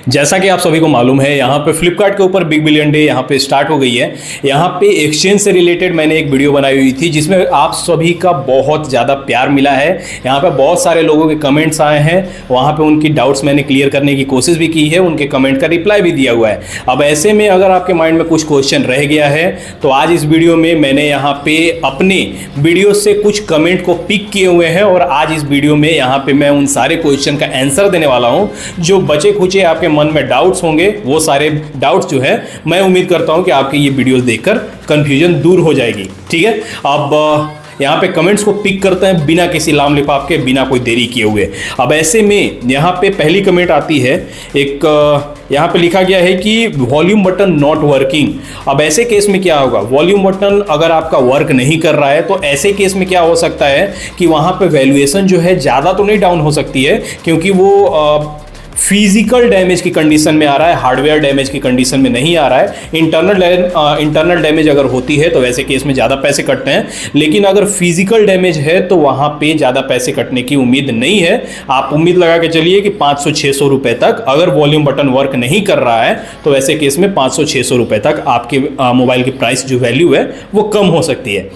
जैसा कि आप सभी को मालूम है, यहाँ पे फ्लिपकार्ट के ऊपर बिग बिलियन डे यहाँ पे स्टार्ट हो गई है। यहाँ पे एक्सचेंज से रिलेटेड मैंने एक वीडियो बनाई हुई थी जिसमें आप सभी का बहुत ज़्यादा प्यार मिला है। यहाँ पे बहुत सारे लोगों के कमेंट्स आए हैं, वहाँ पे उनकी डाउट्स मैंने क्लियर करने की कोशिश भी की है, उनके कमेंट का रिप्लाई भी दिया हुआ है। अब ऐसे में अगर आपके माइंड में कुछ क्वेश्चन रह गया है तो आज इस वीडियो में मैंने यहाँ पे अपने वीडियो से कुछ कमेंट को पिक किए हुए हैं और आज इस वीडियो में यहाँ पे मैं उन सारे क्वेश्चन का आंसर देने वाला हूँ। जो बचे खुचे आपके मन में डाउट्स होंगे वो सारे डाउट्स जो है मैं उम्मीद करता हूँ कि आपकी ये वीडियोस देखकर कंफ्यूजन दूर हो जाएगी। ठीक है, अब यहाँ पे कमेंट्स को पिक करते हैं बिना किसी लाम लिपाप के, बिना कोई देरी किए हुए। अब ऐसे में यहाँ पे पहली कमेंट आती है, एक यहाँ पे लिखा गया है कि वॉल्यूम बटन नॉट वर्किंग। अब ऐसे केस में क्या होगा, वॉल्यूम बटन अगर आपका वर्क नहीं कर रहा है तो ऐसे केस में क्या हो सकता है कि वहाँ पे वैल्यूएशन जो है ज़्यादा तो नहीं डाउन हो सकती है, क्योंकि वो फिजिकल डैमेज की कंडीशन में आ रहा है, हार्डवेयर डैमेज की कंडीशन में नहीं आ रहा है। इंटरनल डैमेज अगर होती है तो वैसे केस में ज़्यादा पैसे कटते हैं, लेकिन अगर फिजिकल डैमेज है तो वहाँ पे ज़्यादा पैसे कटने की उम्मीद नहीं है। आप उम्मीद लगा के चलिए कि 500-600 रुपये तक, अगर वॉल्यूम बटन वर्क नहीं कर रहा है तो ऐसे केस में 500-600 रुपये तक आपके मोबाइल की प्राइस जो वैल्यू है वो कम हो सकती है।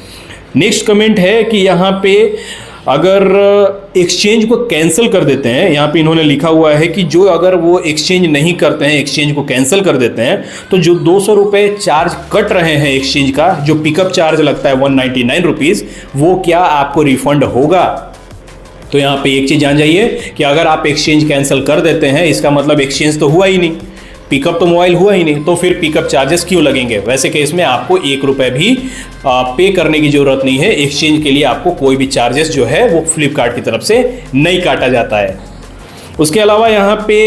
नेक्स्ट कमेंट है कि यहाँ पे अगर एक्सचेंज को कैंसिल कर देते हैं, यहाँ पे इन्होंने लिखा हुआ है कि जो अगर वो एक्सचेंज नहीं करते हैं, एक्सचेंज को कैंसिल कर देते हैं तो जो 200 रुपये चार्ज कट रहे हैं एक्सचेंज का, जो पिकअप चार्ज लगता है 199 रुपीज़, वो क्या आपको रिफंड होगा? तो यहाँ पे एक चीज़ जान जाइए कि अगर आप एक्सचेंज कैंसिल कर देते हैं इसका मतलब एक्सचेंज तो हुआ ही नहीं, पिकअप तो मोबाइल हुआ ही नहीं, तो फिर पिकअप चार्जेस क्यों लगेंगे? वैसे केस में आपको 1 रुपये भी पे करने की जरूरत नहीं है। एक्सचेंज के लिए आपको कोई भी चार्जेस जो है वो फ्लिपकार्ट की तरफ से नहीं काटा जाता है। उसके अलावा यहाँ पे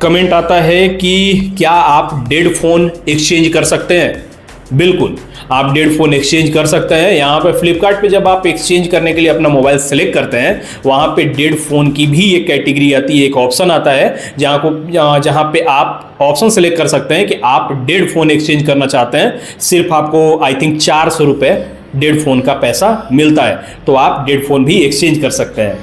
कमेंट आता है कि क्या आप डेड फोन एक्सचेंज कर सकते हैं? बिल्कुल, आप डेड फोन एक्सचेंज कर सकते हैं। यहाँ पे फ्लिपकार्ट पे जब आप एक्सचेंज करने के लिए अपना मोबाइल सेलेक्ट करते हैं, वहाँ पे डेड फोन की भी एक कैटेगरी आती है, एक ऑप्शन आता है जहाँ पे आप ऑप्शन सेलेक्ट कर सकते हैं कि आप डेड फोन एक्सचेंज करना चाहते हैं। सिर्फ आपको आई थिंक 400 रुपये डेड फोन का पैसा मिलता है, तो आप डेड फोन भी एक्सचेंज कर सकते हैं।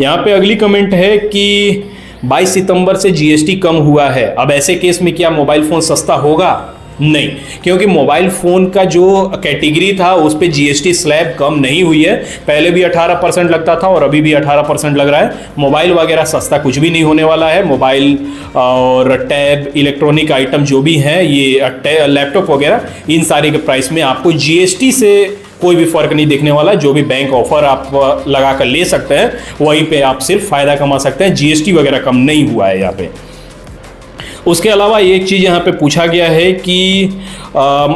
यहाँ पे अगली कमेंट है कि 22 सितंबर से जीएसटी कम हुआ है। अब ऐसे केस में क्या मोबाइल फ़ोन सस्ता होगा? नहीं, क्योंकि मोबाइल फ़ोन का जो कैटेगरी था उस पे जीएसटी स्लैब कम नहीं हुई है। पहले भी 18% लगता था और अभी भी 18% लग रहा है। मोबाइल वगैरह सस्ता कुछ भी नहीं होने वाला है। मोबाइल और टैब, इलेक्ट्रॉनिक आइटम जो भी हैं, ये लैपटॉप वगैरह, इन सारे के प्राइस में आपको जीएसटी से कोई भी फर्क नहीं देखने वाला। जो भी बैंक ऑफर आप लगा कर ले सकते हैं वहीं पे आप सिर्फ फ़ायदा कमा सकते हैं। जीएसटी वगैरह कम नहीं हुआ है यहाँ पे। उसके अलावा एक चीज़ यहाँ पे पूछा गया है कि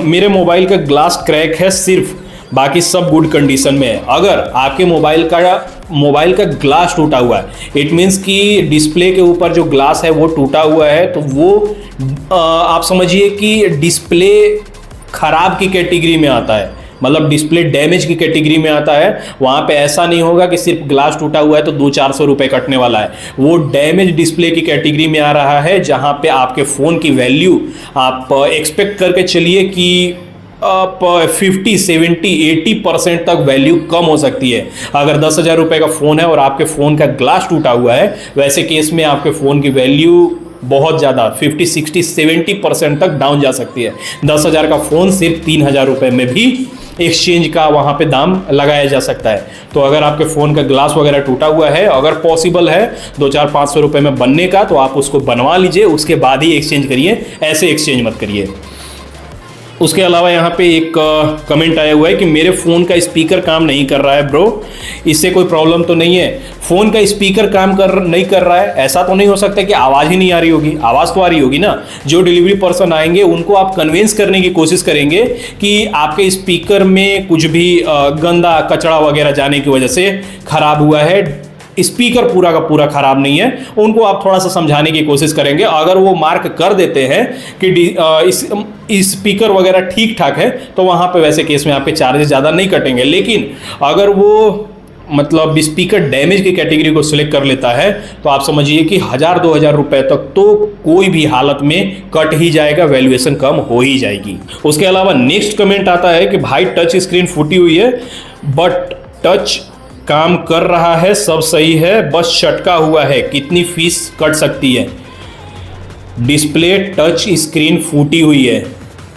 मेरे मोबाइल का ग्लास क्रैक है सिर्फ, बाकी सब गुड कंडीशन में है। अगर आपके मोबाइल का ग्लास टूटा हुआ है, इट मीन्स कि डिस्प्ले के ऊपर जो ग्लास है वो टूटा हुआ है, तो वो आप समझिए कि डिस्प्ले खराब की कैटेगरी में आता है, मतलब डिस्प्ले डैमेज की कैटेगरी में आता है। वहाँ पे ऐसा नहीं होगा कि सिर्फ ग्लास टूटा हुआ है तो 200-400 रुपये कटने वाला है। वो डैमेज डिस्प्ले की कैटेगरी में आ रहा है, जहाँ पे आपके फ़ोन की वैल्यू आप एक्सपेक्ट करके चलिए कि आप 50, 70, 80% तक वैल्यू कम हो सकती है। अगर 10,000 रुपये का फ़ोन है और आपके फ़ोन का ग्लास टूटा हुआ है, वैसे केस में आपके फ़ोन की वैल्यू बहुत ज़्यादा 50, 60, 70% तक डाउन जा सकती है। 10,000 का फ़ोन सिर्फ 3,000 रुपये में भी एक्सचेंज का वहाँ पे दाम लगाया जा सकता है। तो अगर आपके फ़ोन का ग्लास वगैरह टूटा हुआ है, अगर पॉसिबल है 200-500 रुपये में बनने का, तो आप उसको बनवा लीजिए, उसके बाद ही एक्सचेंज करिए, ऐसे एक्सचेंज मत करिए। उसके अलावा यहाँ पे एक कमेंट आया हुआ है कि मेरे फ़ोन का स्पीकर काम नहीं कर रहा है ब्रो, इससे कोई प्रॉब्लम तो नहीं है? फ़ोन का स्पीकर काम नहीं कर रहा है, ऐसा तो नहीं हो सकता कि आवाज़ ही नहीं आ रही होगी? आवाज़ तो आ रही होगी ना। जो डिलीवरी पर्सन आएंगे उनको आप कन्विंस करने की कोशिश करेंगे कि आपके स्पीकर में कुछ भी गंदा कचरा वगैरह जाने की वजह से ख़राब हुआ है, स्पीकर पूरा का पूरा खराब नहीं है। उनको आप थोड़ा सा समझाने की कोशिश करेंगे। अगर वो मार्क कर देते हैं कि इस स्पीकर वगैरह ठीक ठाक है, तो वहाँ पे वैसे केस में आपके चार्जेस ज़्यादा नहीं कटेंगे। लेकिन अगर वो मतलब स्पीकर डैमेज की कैटेगरी को सिलेक्ट कर लेता है, तो आप समझिए कि 1,000-2,000 रुपये तक तो कोई भी हालत में कट ही जाएगा, वैल्यूएशन कम हो ही जाएगी। उसके अलावा नेक्स्ट कमेंट आता है कि भाई टच स्क्रीन फूटी हुई है बट टच काम कर रहा है, सब सही है, बस चटका हुआ है, कितनी फीस कट सकती है? डिस्प्ले टच स्क्रीन फूटी हुई है,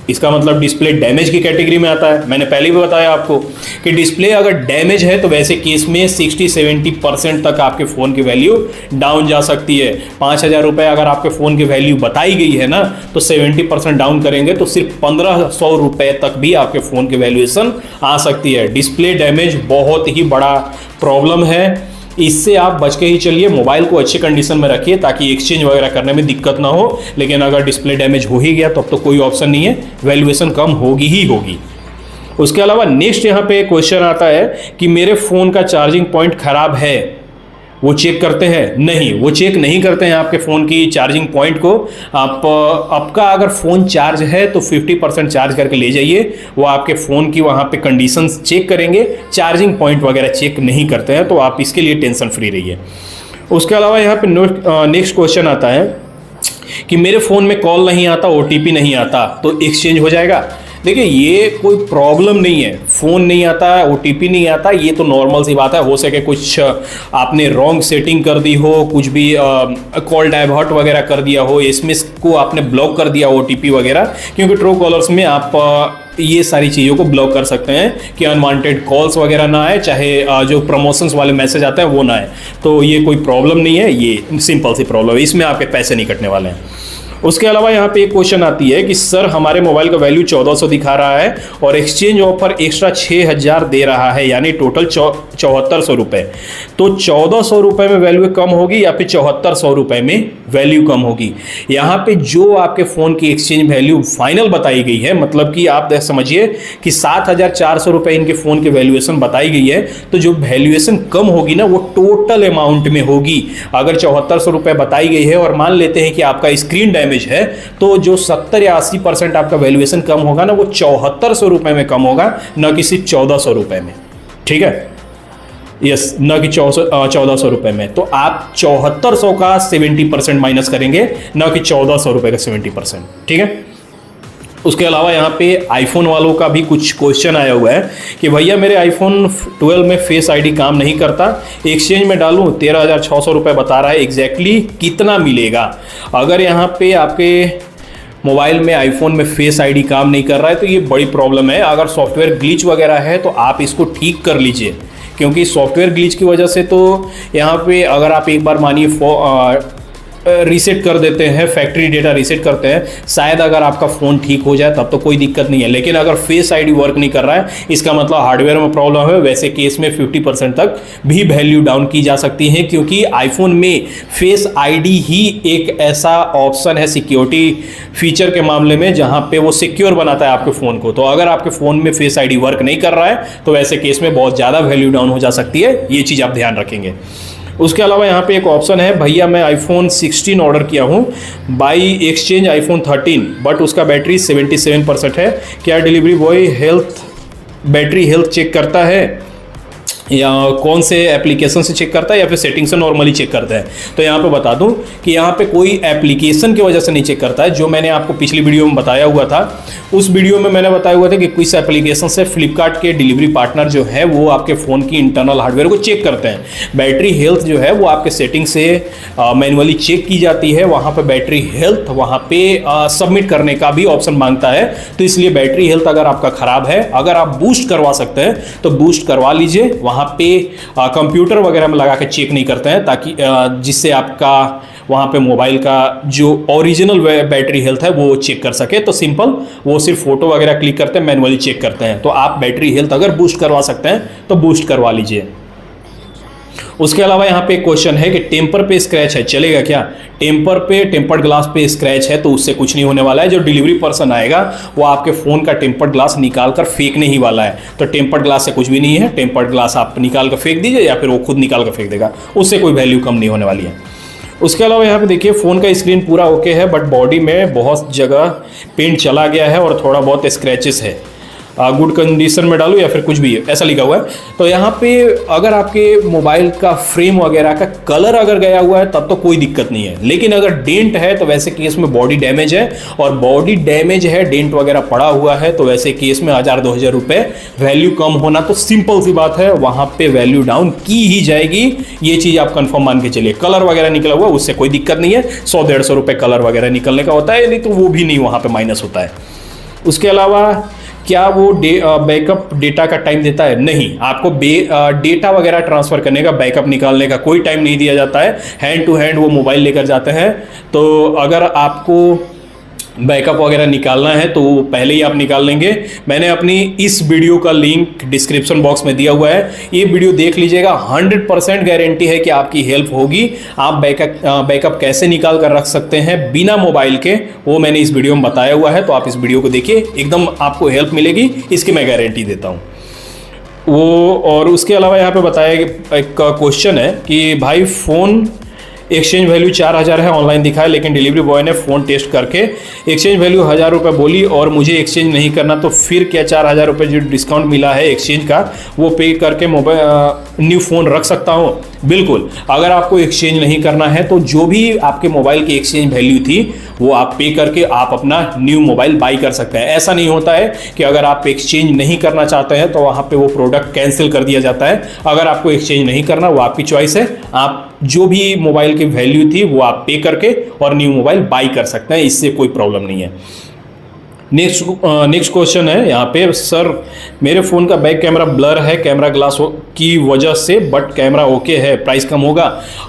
इसका मतलब डिस्प्ले डैमेज की कैटेगरी में आता है। मैंने पहले भी बताया आपको कि डिस्प्ले अगर डैमेज है तो वैसे केस में 60-70% तक आपके फ़ोन की वैल्यू डाउन जा सकती है। 5,000 रुपये अगर आपके फ़ोन की वैल्यू बताई गई है ना, तो 70% डाउन करेंगे तो सिर्फ 1,500 रुपये तक भी आपके फ़ोन की वैल्यूएशन आ सकती है। डिस्प्ले डैमेज बहुत ही बड़ा प्रॉब्लम है, इससे आप बच के ही चलिए। मोबाइल को अच्छी कंडीशन में रखिए ताकि एक्सचेंज वगैरह करने में दिक्कत ना हो, लेकिन अगर डिस्प्ले डैमेज हो ही गया तो अब तो कोई ऑप्शन नहीं है, वैल्यूएशन कम होगी ही होगी। उसके अलावा नेक्स्ट यहाँ पे क्वेश्चन आता है कि मेरे फ़ोन का चार्जिंग पॉइंट खराब है, वो चेक करते हैं? नहीं, वो चेक नहीं करते हैं आपके फ़ोन की चार्जिंग पॉइंट को। आपका अगर फ़ोन चार्ज है तो 50% चार्ज करके ले जाइए, वो आपके फ़ोन की वहाँ पे कंडीशंस चेक करेंगे, चार्जिंग पॉइंट वगैरह चेक नहीं करते हैं, तो आप इसके लिए टेंशन फ्री रहिए। उसके अलावा यहाँ पे नेक्स्ट क्वेश्चन आता है कि मेरे फ़ोन में कॉल नहीं आता, OTP नहीं आता, तो एक्सचेंज हो जाएगा? देखिए, ये कोई प्रॉब्लम नहीं है। फ़ोन नहीं आता, OTP नहीं आता, ये तो नॉर्मल सी बात है। हो सके कुछ आपने रॉन्ग सेटिंग कर दी हो, कुछ भी कॉल डाइवर्ट वगैरह कर दिया हो, SMS को आपने ब्लॉक कर दिया OTP वगैरह, क्योंकि ट्रू कॉलर्स में आप ये सारी चीज़ों को ब्लॉक कर सकते हैं कि अनवांटेड कॉल्स वगैरह ना आए, चाहे जो प्रमोशंस वाले मैसेज आते हैं वो ना आए। तो ये कोई प्रॉब्लम नहीं है, ये सिंपल सी प्रॉब्लम है, इसमें आपके पैसे नहीं कटने वाले हैं। उसके अलावा यहाँ पे एक क्वेश्चन आती है कि सर हमारे मोबाइल का वैल्यू 1400 दिखा रहा है और एक्सचेंज ऑफर एक्स्ट्रा 6,000 दे रहा है, यानी टोटल 7400 रुपये। तो 1400 रुपये में वैल्यू कम होगी या फिर 7400 रुपये में वैल्यू कम होगी? यहाँ पे जो आपके फ़ोन की एक्सचेंज वैल्यू फाइनल बताई गई है, मतलब कि आप समझिए कि 7,400 रुपये इनके फ़ोन की वैल्यूएशन बताई गई है, तो जो वैल्यूएशन कम होगी ना वो टोटल अमाउंट में होगी। अगर 7400 रुपये बताई गई है और मान लेते हैं कि आपका स्क्रीन डैमेज है, तो जो 70 या 80% आपका वैल्यूएशन कम होगा ना, वो 7400 रुपये में कम होगा, न कि सिर्फ 1400 रुपये में। ठीक है, यस, न कि 1400 रुपये में। तो आप 7400 का 70% माइनस करेंगे, न कि 1400 रुपये का 70%। ठीक है। उसके अलावा यहाँ पे आईफोन वालों का भी कुछ क्वेश्चन आया हुआ है कि भैया मेरे आईफोन 12 में फेस आईडी काम नहीं करता, एक्सचेंज में डालूँ 13,600 रुपये बता रहा है, एग्जैक्टली कितना मिलेगा? अगर यहाँ पे आपके मोबाइल में आईफोन में फेस आईडी काम नहीं कर रहा है तो ये बड़ी प्रॉब्लम है। अगर सॉफ्टवेयर ग्लिच वगैरह है तो आप इसको ठीक कर लीजिए, क्योंकि सॉफ्टवेयर ग्लिच की वजह से तो यहाँ पे अगर आप एक बार मानिए रीसेट कर देते हैं, फैक्ट्री डेटा रीसेट करते हैं, शायद अगर आपका फ़ोन ठीक हो जाए तब तो कोई दिक्कत नहीं है। लेकिन अगर फेस आईडी वर्क नहीं कर रहा है, इसका मतलब हार्डवेयर में प्रॉब्लम है। वैसे केस में 50% तक भी वैल्यू डाउन की जा सकती है, क्योंकि आईफोन में फेस आईडी ही एक ऐसा ऑप्शन है सिक्योरिटी फीचर के मामले में जहां पे वो सिक्योर बनाता है आपके फ़ोन को। तो अगर आपके फ़ोन में फेस आईडी वर्क नहीं कर रहा है तो वैसे केस में बहुत ज़्यादा वैल्यू डाउन हो जा सकती है, ये चीज़ आप ध्यान रखेंगे। उसके अलावा यहाँ पे एक ऑप्शन है, भैया मैं आईफोन 16 ऑर्डर किया हूँ बाई एक्सचेंज आईफोन 13, बट उसका बैटरी 77% है, क्या delivery boy battery health check करता है या कौन से एप्लीकेशन से चेक करता है या फिर सेटिंग से नॉर्मली चेक करता है? तो यहाँ पे बता दूं कि यहाँ पे कोई एप्लीकेशन की वजह से नहीं चेक करता है। जो मैंने आपको पिछली वीडियो में बताया हुआ था, उस वीडियो में मैंने बताया हुआ था कि किस एप्लीकेशन से फ्लिपकार्ट के डिलीवरी पार्टनर जो है वो आपके फ़ोन की इंटरनल हार्डवेयर को चेक करते हैं। बैटरी हेल्थ जो है वो आपके सेटिंग से मैनुअली चेक की जाती है, वहाँ पर बैटरी हेल्थ वहाँ पे सबमिट करने का भी ऑप्शन मांगता है। तो इसलिए बैटरी हेल्थ अगर आपका ख़राब है, अगर आप बूस्ट करवा सकते हैं तो बूस्ट करवा लीजिए। वहाँ पे कंप्यूटर वगैरह में लगा के चेक नहीं करते हैं, ताकि जिससे आपका वहाँ पे मोबाइल का जो ओरिजिनल बैटरी हेल्थ है वो चेक कर सके। तो सिंपल वो सिर्फ फोटो वगैरह क्लिक करते हैं, मैनुअली चेक करते हैं। तो आप बैटरी हेल्थ अगर बूस्ट करवा सकते हैं तो बूस्ट करवा लीजिए। उसके अलावा यहाँ पे एक क्वेश्चन है कि टेम्पर पे स्क्रैच है, चलेगा क्या? टेम्पर पे, टेम्पर्ड ग्लास पे स्क्रैच है तो उससे कुछ नहीं होने वाला है। जो डिलीवरी पर्सन आएगा वो आपके फ़ोन का टेम्पर्ड ग्लास निकाल कर फेंकने ही वाला है। तो टेम्पर्ड ग्लास से कुछ भी नहीं है, टेम्पर्ड ग्लास आप निकाल कर फेंक दीजिए या फिर वो खुद निकाल कर फेंक देगा, उससे कोई वैल्यू कम नहीं होने वाली है। उसके अलावा यहाँ पे देखिए फ़ोन का स्क्रीन पूरा ओके है, बट बॉडी में बहुत जगह पेंट चला गया है और थोड़ा बहुत स्क्रैचेस है। गुड कंडीशन में डालूं या फिर कुछ भी है ऐसा लिखा हुआ है। तो यहाँ पे अगर आपके मोबाइल का फ्रेम वगैरह का कलर अगर गया हुआ है तब तो कोई दिक्कत नहीं है, लेकिन अगर डेंट है तो वैसे केस में बॉडी डैमेज है, और बॉडी डैमेज है, डेंट वगैरह पड़ा हुआ है, तो वैसे केस में 1000-2000 रुपए वैल्यू कम होना तो सिंपल सी बात है, वहां पे वैल्यू डाउन की ही जाएगी। ये चीज आप कंफर्म मान के चलिए। कलर वगैरह निकला हुआ उससे कोई दिक्कत नहीं है, 100-150 रुपए कलर वगैरह निकलने का होता है, नहीं तो वो भी नहीं वहां पे माइनस होता है। उसके अलावा क्या वो बैकअप डेटा का टाइम देता है? नहीं, आपको डेटा वगैरह ट्रांसफर करने का, बैकअप निकालने का कोई टाइम नहीं दिया जाता है। हैंड टू हैंड वो मोबाइल लेकर जाते हैं। तो अगर आपको बैकअप वगैरह निकालना है तो पहले ही आप निकाल लेंगे। मैंने अपनी इस वीडियो का लिंक डिस्क्रिप्शन बॉक्स में दिया हुआ है, ये वीडियो देख लीजिएगा। 100% गारंटी है कि आपकी हेल्प होगी। आप बैकअप कैसे निकाल कर रख सकते हैं बिना मोबाइल के, वो मैंने इस वीडियो में बताया हुआ है। तो आप इस वीडियो को देखिए, एकदम आपको हेल्प मिलेगी, इसकी मैं गारंटी देता हूँ वो। और उसके अलावा यहाँ पे बताया एक क्वेश्चन है कि भाई फ़ोन एक्सचेंज वैल्यू 4000 है, ऑनलाइन दिखाया, लेकिन डिलीवरी बॉय ने फ़ोन टेस्ट करके एक्सचेंज वैल्यू 1000 रुपये बोली और मुझे एक्सचेंज नहीं करना, तो फिर क्या 4000 रुपये जो डिस्काउंट मिला है एक्सचेंज का वो पे करके मोबाइल न्यू फ़ोन रख सकता हूँ? बिल्कुल। अगर आपको एक्सचेंज नहीं करना है तो जो भी आपके मोबाइल की एक्सचेंज वैल्यू थी वो आप पे करके आप अपना न्यू मोबाइल बाई कर सकते हैं। ऐसा नहीं होता है कि अगर आप एक्सचेंज नहीं करना चाहते हैं तो वहाँ पे वो प्रोडक्ट कैंसिल कर दिया जाता है। अगर आपको एक्सचेंज नहीं करना, वो आपकी चॉइस है, आप जो भी मोबाइल की वैल्यू थी वो आप पे करके और न्यू मोबाइल बाई कर सकते हैं, इससे कोई प्रॉब्लम नहीं है। नेक्स्ट क्वेश्चन है यहाँ पे, सर मेरे फ़ोन का बैक कैमरा ब्लर है कैमरा ग्लास की वजह से, बट कैमरा ओके है, प्राइस कम होगा?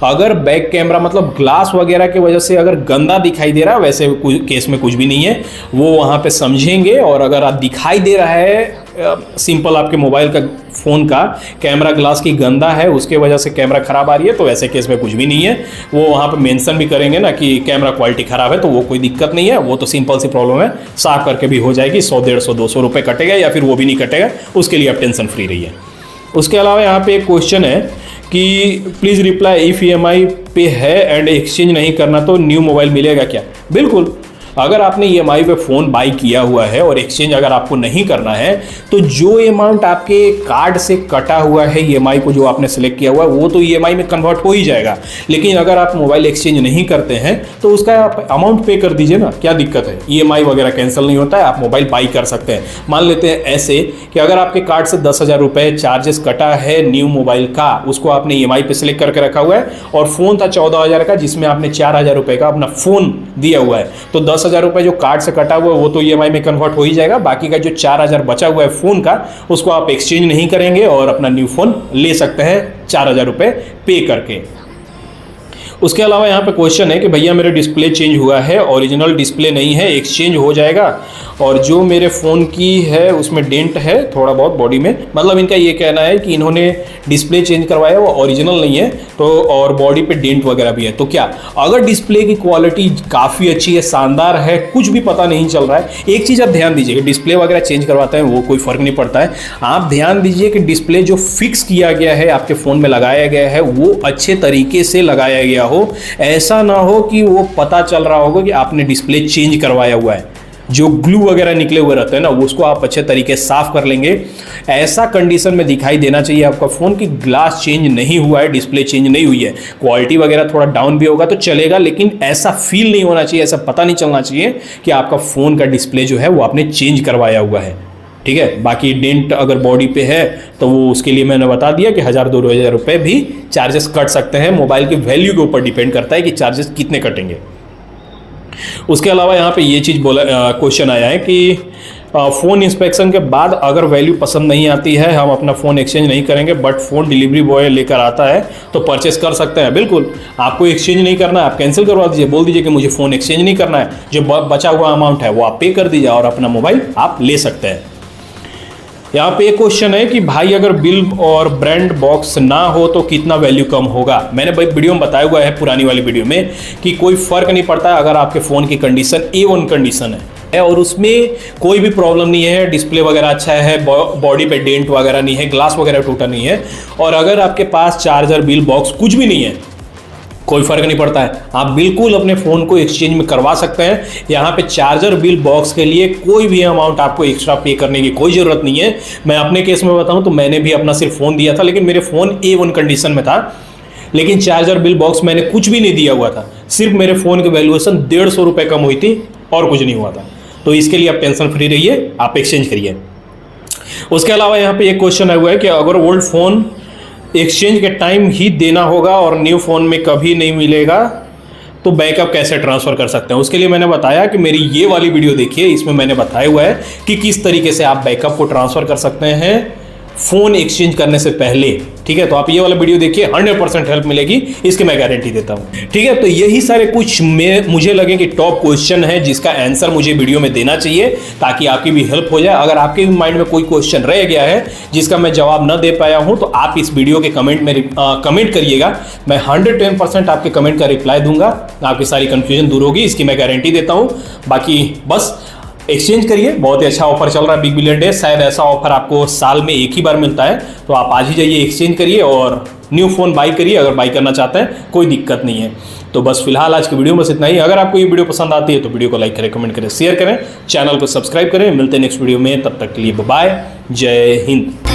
अगर बैक कैमरा मतलब ग्लास वगैरह की वजह से अगर गंदा दिखाई दे रहा है, वैसे केस में कुछ भी नहीं है, वो वहाँ पे समझेंगे। और अगर आप दिखाई दे रहा है सिंपल आपके मोबाइल का फ़ोन का कैमरा ग्लास की गंदा है, उसके वजह से कैमरा ख़राब आ रही है, तो ऐसे केस में कुछ भी नहीं है। वो वहाँ पे मेंशन भी करेंगे ना कि कैमरा क्वालिटी ख़राब है, तो वो कोई दिक्कत नहीं है, वो तो सिंपल सी प्रॉब्लम है, साफ करके भी हो जाएगी। 100-150-200 रुपये कटेगा या फिर वो भी नहीं कटेगा, उसके लिए आप टेंशन फ्री रहिए। उसके अलावा यहाँ पे एक क्वेश्चन है कि प्लीज़ रिप्लाई इफ़ EMI पे है एंड एक्सचेंज नहीं करना तो न्यू मोबाइल मिलेगा क्या? बिल्कुल। अगर आपने EMI पे फ़ोन बाई किया हुआ है और एक्सचेंज अगर आपको नहीं करना है तो जो अमाउंट आपके कार्ड से कटा हुआ है EMI को जो आपने सेलेक्ट किया हुआ है वो तो EMI में कन्वर्ट हो ही जाएगा। लेकिन अगर आप मोबाइल एक्सचेंज नहीं करते हैं तो उसका आप अमाउंट पे कर दीजिए ना, क्या दिक्कत है? EMI वगैरह कैंसिल नहीं होता है, आप मोबाइल बाई कर सकते हैं। मान लेते हैं ऐसे कि अगर आपके कार्ड से 10,000 रुपये चार्जेस कटा है न्यू मोबाइल का, उसको आपने EMI पे सिलेक्ट करके रखा हुआ है और फ़ोन था 14,000 का जिसमें आपने 4,000 रुपये का अपना फ़ोन दिया हुआ है, तो 10,000 रुपये जो कार्ड से कटा हुआ है वो तो EMI में कन्वर्ट हो ही जाएगा। बाकी का जो 4,000 बचा हुआ है फ़ोन का, उसको आप एक्सचेंज नहीं करेंगे और अपना न्यू फ़ोन ले सकते हैं 4,000 रुपये पे करके। उसके अलावा यहाँ पे क्वेश्चन है कि भैया मेरे डिस्प्ले चेंज हुआ है, ओरिजिनल डिस्प्ले नहीं है, एक्सचेंज हो जाएगा? और जो मेरे फ़ोन की है उसमें डेंट है थोड़ा बहुत बॉडी में, मतलब इनका ये कहना है कि इन्होंने डिस्प्ले चेंज करवाया वो ओरिजिनल नहीं है, तो और बॉडी पे डेंट वगैरह भी है। तो क्या अगर डिस्प्ले की क्वालिटी काफ़ी अच्छी है, शानदार है, कुछ भी पता नहीं चल रहा है, एक चीज़ आप ध्यान दीजिए, डिस्प्ले वगैरह चेंज करवाते हैं वो कोई फ़र्क नहीं पड़ता है, आप ध्यान दीजिए कि डिस्प्ले जो फिक्स किया गया है आपके फ़ोन में लगाया गया है वो अच्छे तरीके से लगाया गया हो। ऐसा ना हो कि वो पता चल रहा होगा कि आपने डिस्प्ले चेंज करवाया हुआ है, जो ग्लू वगैरह निकले हुए रहते हैं ना उसको आप अच्छे तरीके से साफ कर लेंगे। ऐसा कंडीशन में दिखाई देना चाहिए आपका फ़ोन की ग्लास चेंज नहीं हुआ है, डिस्प्ले चेंज नहीं हुई है, क्वालिटी वगैरह थोड़ा डाउन भी होगा तो चलेगा, लेकिन ऐसा फील नहीं होना चाहिए, ऐसा पता नहीं चलना चाहिए कि आपका फ़ोन का डिस्प्ले जो है वो आपने चेंज करवाया हुआ है। ठीक है, बाकी डेंट अगर बॉडी पे है तो वो उसके लिए मैंने बता दिया कि 1,000-2,000 रुपये भी चार्जेस कट सकते हैं। मोबाइल की वैल्यू के ऊपर डिपेंड करता है कि चार्जेस कितने कटेंगे। उसके अलावा यहाँ पे ये चीज़ क्वेश्चन आया है कि फ़ोन इंस्पेक्शन के बाद अगर वैल्यू पसंद नहीं आती है, हम अपना फ़ोन एक्सचेंज नहीं करेंगे बट फ़ोन डिलीवरी बॉय लेकर आता है तो परचेस कर सकते हैं? बिल्कुल। आपको एक्सचेंज नहीं करना है, आप कैंसिल करवा दीजिए, बोल दीजिए कि मुझे फ़ोन एक्सचेंज नहीं करना है, जो बचा हुआ अमाउंट है वो आप पे कर दीजिए और अपना मोबाइल आप ले सकते हैं। यहाँ पे एक क्वेश्चन है कि भाई अगर बिल और ब्रांड बॉक्स ना हो तो कितना वैल्यू कम होगा? मैंने भाई वीडियो में बताया हुआ है पुरानी वाली वीडियो में कि कोई फ़र्क नहीं पड़ता अगर आपके फ़ोन की कंडीशन A1 कंडीशन है और उसमें कोई भी प्रॉब्लम नहीं है, डिस्प्ले वगैरह अच्छा है, बॉडी पे डेंट वगैरह नहीं है, ग्लास वगैरह टूटा नहीं है, और अगर आपके पास चार्जर बिल बॉक्स कुछ भी नहीं है कोई फ़र्क नहीं पड़ता है, आप बिल्कुल अपने फ़ोन को एक्सचेंज में करवा सकते हैं। यहाँ पे चार्जर बिल बॉक्स के लिए कोई भी अमाउंट आपको एक्स्ट्रा पे करने की कोई ज़रूरत नहीं है। मैं अपने केस में बताऊँ तो मैंने भी अपना सिर्फ फ़ोन दिया था, लेकिन मेरे फ़ोन A1 कंडीशन में था, लेकिन चार्जर बिल बॉक्स मैंने कुछ भी नहीं दिया हुआ था, सिर्फ मेरे फ़ोन की वैल्यूएशन 150 रुपये कम हुई थी और कुछ नहीं हुआ था। तो इसके लिए आप टेंशन फ्री रहिए, आप एक्सचेंज करिए। उसके अलावा यहाँ पे एक क्वेश्चन आया हुआ है कि अगर ओल्ड फ़ोन एक्सचेंज के टाइम ही देना होगा और न्यू फ़ोन में कभी नहीं मिलेगा तो बैकअप कैसे ट्रांसफ़र कर सकते हैं। उसके लिए मैंने बताया कि मेरी ये वाली वीडियो देखिए, इसमें मैंने बताया हुआ है कि किस तरीके से आप बैकअप को ट्रांसफ़र कर सकते हैं फ़ोन एक्सचेंज करने से पहले। ठीक है, तो आप ये वाला वीडियो देखिए, 100% हेल्प मिलेगी, इसकी मैं गारंटी देता हूँ। ठीक है, तो यही सारे कुछ मुझे लगे कि टॉप क्वेश्चन है जिसका आंसर मुझे वीडियो में देना चाहिए ताकि आपकी भी हेल्प हो जाए। अगर आपके भी माइंड में कोई क्वेश्चन रह गया है जिसका मैं जवाब न दे पाया हूँ तो आप इस वीडियो के कमेंट में कमेंट करिएगा, मैं 110% आपके कमेंट का रिप्लाई दूंगा, आपकी सारी कन्फ्यूजन दूर होगी, इसकी मैं गारंटी देता हूँ। बाकी बस एक्सचेंज करिए, बहुत ही अच्छा ऑफर चल रहा है बिग बिलियन डे, शायद ऐसा ऑफर आपको साल में एक ही बार मिलता है, तो आप आज ही जाइए एक्सचेंज करिए और न्यू फ़ोन बाई करिए अगर बाई करना चाहते हैं, कोई दिक्कत नहीं है। तो बस फिलहाल आज की वीडियो में बस इतना ही। अगर आपको ये वीडियो पसंद आती है तो वीडियो को लाइक करें, कमेंट करें, शेयर करें, चैनल को सब्सक्राइब करें। मिलते हैं नेक्स्ट वीडियो में, तब तक के लिए बाय, जय हिंद।